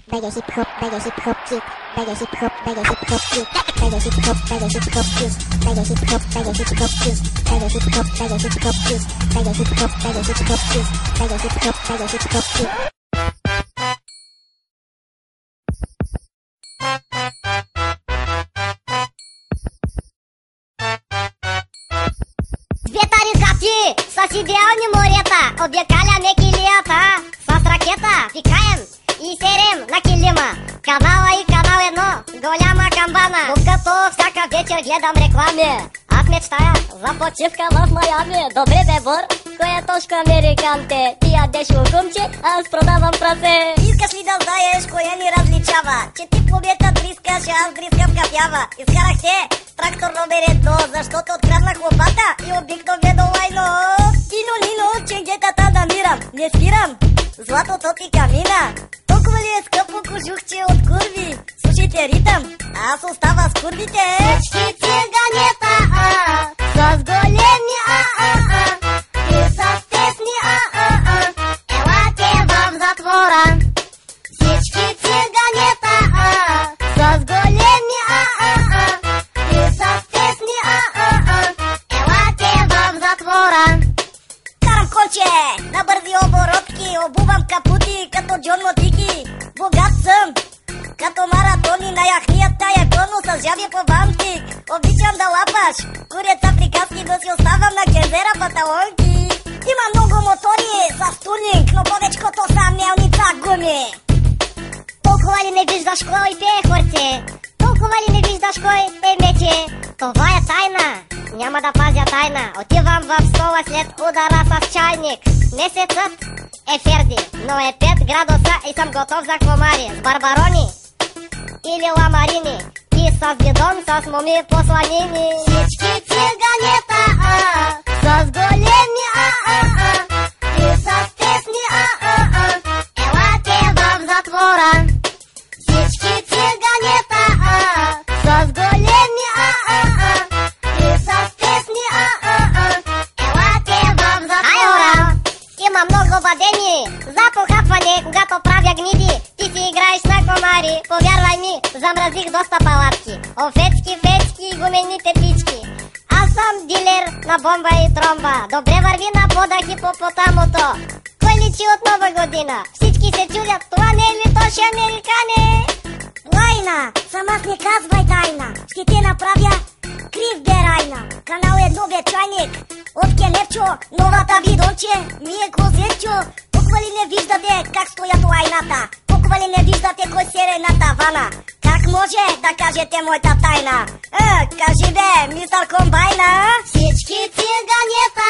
Beggar hip hop kick. Beggar hip hop kick. Beggar hip hop kick. Beggar hip hop kick. Beggar hip hop kick. Beggar hip hop kick. Beggar hip hop kick. Beggar hip hop kick. Две тарикати с идеални морета обикаля некилията с ракета пикаем и серем на килима. Канала и канал едно, голяма камбана. Докато всяка вечер гледам реклами, аз мечтая за почивка в Майами. Добре бе, бър, кое е точка американте? Ти ядеш лукумче, аз продавам прасе. Искаш ли да знаеш кое ни различава? Че ти победът брискаш, аз брискам кафява. Изкарах те трактор номер едно, защото откраднах лопата и обикновено лайно. Кино-лино, ченгетата намирам, не спирам, златото ти камина. Толкова ли е скъпо кожухче от курви? Слушайте ритъм, аз остава с курвите. Всички циганета, с големи и с тесни елате в затвора. Всички циганета, с големи и с тесни елате в затвора. Карам колче на бързи оборотки, обувам капути като Джон Мотики. Богат съм като маратони, на яхнията е пълно с жаби по бантик. Обичам да лапаш курец африкански, да си оставам на гезера паталонки. Има много мотори за стурник, но повечкото са мелница гуми. Толкова ли не виждаш кой пее хорце? Толкова ли не виждаш кой е мече? Това е тайна, няма да пазя тайна. Отивам в стола след удара с чайник. Месецът е Ферди, но е 5 градуса и съм готов за комари. С барбарони или ламарини и с бидон с моми посланини. Всички циганета с големи и с тесни елате в затвора. Всички циганета с големи и с тесни елате в затвора. Има много бадеми за похапване, когато правя гниди. Ти си играеш на комари, повярвай ми, замразих доста палатки. Офецки, фецки и гумените пички. Аз съм дилер на бомба и тромба. Добре върви на пода хипопотамото. Кой личи от нова година? Всички се чудят, това не е ли точно американе? Лайна, сама не казвай тайна. Ще те направя крив берайна. Канал едно бе чайник от Келевчо, новата бидонче ми е козечо. Толкова ли не виждате как стоят лайната? Толкова ли не виждате кой сере на тавана? Как може да кажете моята тайна? Кажи бе, мистер Комбайна. Всички циганета